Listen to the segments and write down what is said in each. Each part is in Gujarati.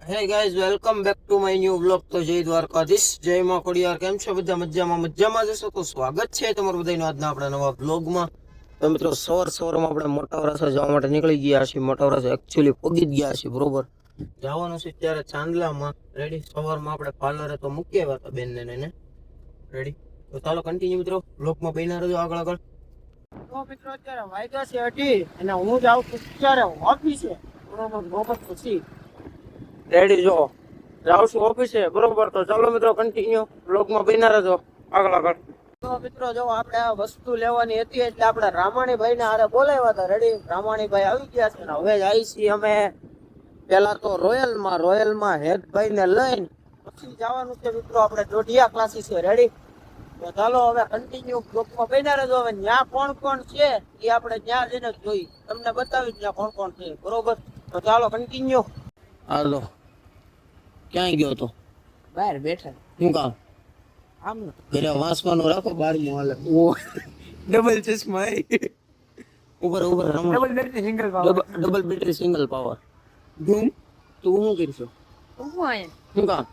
Hey guys, welcome back to my new vlog. તો જય દ્વારકાધીશ, જય માં ખોડિયાર. કેમ છો બધા? મજામાં જશો તો સ્વાગત છે તમારું બધાનું આજના આપણા નવા વ્લોગમાં. તો મિત્રો સવારમાં આપણે મોટા વરાછા જવા માટે નીકળી ગયા છીએ. મોટા વરાછા એકચ્યુઅલી પગી જ ગયા છીએ, બરોબર. જવાનું છે ત્યારે ચાંદલામાં. રેડી? સવારમાં આપણે પાર્લરે તો મૂકી આવ્યા હતા બેનને ને. રેડી? તો ચાલો કન્ટિન્યુ મિત્રો વ્લોગમાં બન્યા રહેજો આગળ. તો મિત્રો અત્યારે વાગ્યા છે 8 અને હું જ આવું અત્યારે ઓફિસે. બરોબર પછી રેડી જો જાઉં છું ઓફિસે, બરોબર. તો ચાલો મિત્રો કન્ટિન્યુ બ્લોગમાં બન્યા રહેજો આગળ. તો મિત્રો જો આપણે આ વસ્તુ લેવાની હતી એટલે આપણે રામાણીભાઈ ને હારે બોલાવ્યા હતા. રેડી? રામાણીભાઈ આવી ગયા છે ને હવે જાય છીએ અમે પેલા તો રોયલમાં હેતભાઈ ને લઈને પછી જવાનું છે મિત્રો આપણે દોઢિયા ક્લાસીસ છે. રેડી? તો ચાલો હવે કન્ટિન્યુ બ્લોગમાં બન્યા રહેજો. હવે ત્યાં કોણ છે એ આપણે ત્યાં જઈને જોઈ તમને બતાવી ત્યાં કોણ છે, બરોબર. તો ચાલો કન્ટિન્યુ. હાલો, ક્યાં ગયો તો? બહાર બેઠા. શું કામ? આમ ઘરે વાંચવાનું રાખો, 12મું હાલે. ડબલ ચશ્મા ઉપર double battery single power. Double battery single power. ધૂમ તું શું કરશો? હું આયા શું કામ?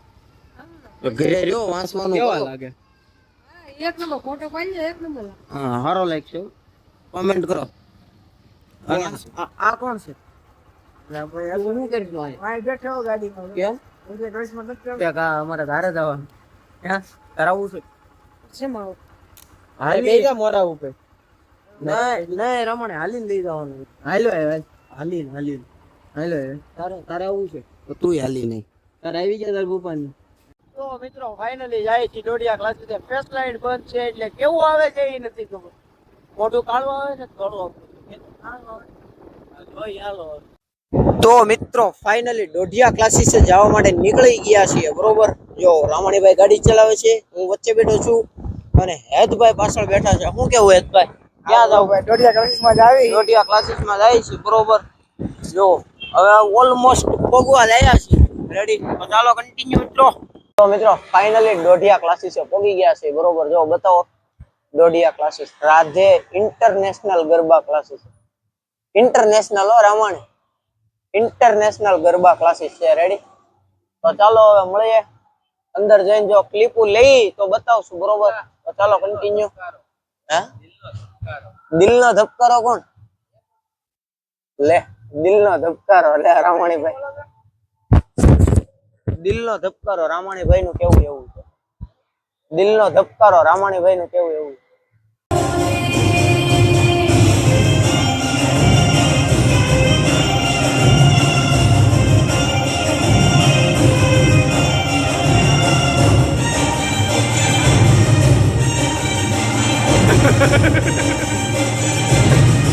ઘરે રહ્યો વાંચવાનું કેવા કરો. લાગે? એક નંબર ફોટો પાડી એક નંબર. હા, સારો લાગશે. કમેન્ટ કરો. આ કોણ છે? હું કરીશું આયા બેઠો ગાડીમાં. કેમ? અમારે ધારે જવાનું. ક્યાં કરાવવું છે? શેમાં? હાલી લઈ જા મોરા ઉપર. નહીં રમણે હાલીને લઈ જવાનું. હાલો આવ્યા. હાલીને હાલો તારે આવું છે તો તું હાલી નહીં. તારે આવી ગયા તાર પપ્પાની. તો મિત્રો ફાઇનલી જાય છે દોઢિયા ક્લાસીસ. ફેસ લાઈટ બંધ છે એટલે કેવું આવે છે એ નથી ખબર. મોઢું કાળું આવે છે થોડું. તો મિત્રો ફાઇનલી દોઢિયા ક્લાસીસે જવા માટે નીકળી ગયા છીએ, બરોબર. જો રામાણીભાઈ ગાડી ચલાવે છે, હું વચ્ચે બેઠો છું અને હેતભાઈ પાછળ બેઠા છે. શું કેવું હેતભાઈ? ક્યાં જાવ? દોઢિયા ક્લાસીસમાં જ આવી. દોઢિયા ક્લાસીસમાં જાય છે, બરોબર. જો હવે ઓલમોસ્ટ પગવા લાયા છે. રેડી? તો ચાલો કન્ટિન્યુ મિત્રો. તો મિત્રો ફાઇનલી દોઢિયા ક્લાસીસે પગી ગયા છે, બરોબર. જો બતાવો Dodhiya classes, Radhe international garba classes. International હો રામાણી, ઇન્ટરનેશનલ ગરબા ક્લાસીસ છે. રેડી? તો ચાલો હવે મળીએ અંદર જઈને. જો ક્લિપુ લઈ તો બતાવશું, બરોબર. તો ચાલો કન્ટિન્યુ. હે દિલનો ધબકારો કોણ લે? દિલનો ધબકારો લે રામાણીભાઈ. દિલનો ધબકારો રામાણીભાઈ નું કેવું એવું છે. દિલનો ધબકારો રામાણીભાઈ નું કેવું એવું.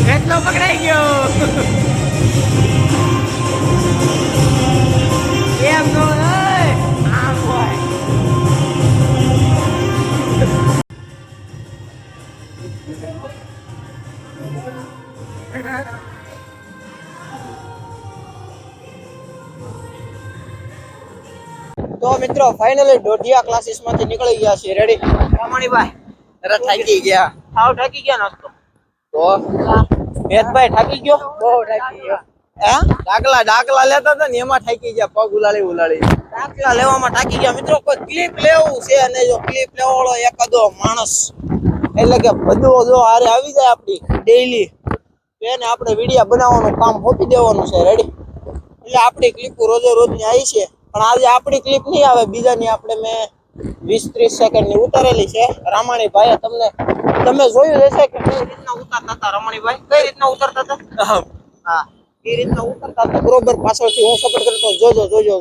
કેટલો પકડાઈ ગયો એમ નો આમ હોય. તો મિત્રો ફાઇનલી દોઢિયા ક્લાસીસ માંથી નીકળી ગયા છે. રેડી? રામાણીભાઈ અરે થાકી ગયા. હાવ થાકી ગયા નાસ્તો તો હેતભાઈ થાકી ગયો? બહુ થાકી ગયો. હે ડાકલા લેતા હતા ને એમાં થાકી ગયા. પગ ઉલાળી દાખલા લેવામાં થાકી ગયા. મિત્રો કોઈ ક્લિપ લેવું છે અને જો ક્લિપ લેવાળો એકાદો માણસ એટલે કે બધું જો હારે આવી જાય આપડી ડેઈલી એને આપણે વિડીયો બનાવવાનું કામ સોંપી દેવાનું છે. રેડી? એટલે આપણી ક્લિપો રોજે રોજની આવી છે, પણ આજે આપણી ક્લિપ નહીં આવે, બીજાની આપણે મેં 20-30 સેકન્ડની ઉતારેલી છે. રામાણીભાઈ તમે જોયું હશે કે કઈ રીતના ઉતારતા હતા. રામાણીભાઈ કઈ રીતના ઉતારતા હતા? હા, એ રીતના ઉતારતા હતા, બરોબર. પાછળથી હું સપોર્ટ કરતો,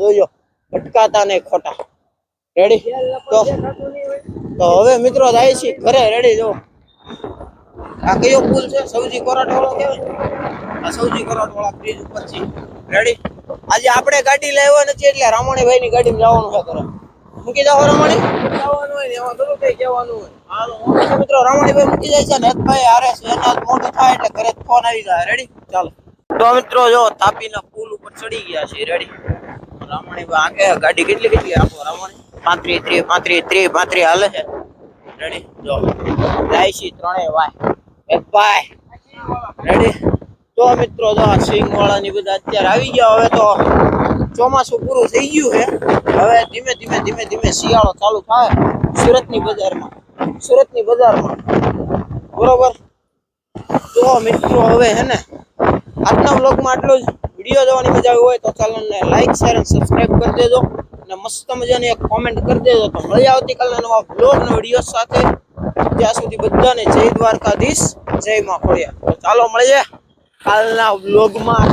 જોજો ભટકાતા નહીં ખોટા. રેડી? તો હવે મિત્રો જાય છે ઘરે. રેડી? જો આ કયો પુલ છે? સૌજી કોરાટ વાળો કહેવાય. આ સૌજી કોરાટ વાળા બ્રિજ ઉપર છે. રેડી? આજે આપણે ગાડી લાવ્યા નથી એટલે રામાણીભાઈ ની ગાડીમાં જવાનું છે ઘરે. મૂકી જાવ રામાણી? જવાનું હોય ને એમાં બધું કઈ જવાનું હોય. હાલો મિત્રો રામાણીભાઈ મૂકી જાય છે. હેતભાઈ હારે છે, એના મોટું થાય એટલે ઘરે ફોન આવી જાય. રેડી? ચાલો. તો મિત્રો જો તાપીના પુલ ઉપર ચડી ગયા છે. રેડી? રામાણીભાઈ આગે ગાડી કેટલી આપો રામાણી? 35 હાલે છે. રેડી? જો જાય છે ત્રણેય વાય. હેતભાઈ રેડી? તો મિત્રો જો આ સિંગ વાળા ની બધા અત્યારે આવી ગયા. હવે તો ચોમાસું પૂરું થઈ ગયું છે. હવે ધીમે ધીમે શિયાળો ચાલુ થાય સુરતની બજારમાં બરોબર. તો મિત્રો હવે હે ને આજના વ્લોગમાં આટલું જ. વિડીયો જોવાની મજા આવી હોય તો ચેનલને લાઈક શેર અને સબસ્ક્રાઇબ કરી દેજો અને મસ્ત મજાની એક કોમેન્ટ કરી દેજો. તો મળી આવતીકાલના નવા વ્લોગના વિડીયો સાથે. ત્યાં સુધી બધાને જય દ્વારકાધીશ, જય માં ખોડિયાર. તો ચાલો મળીએ કાલના વ્લોગમાં.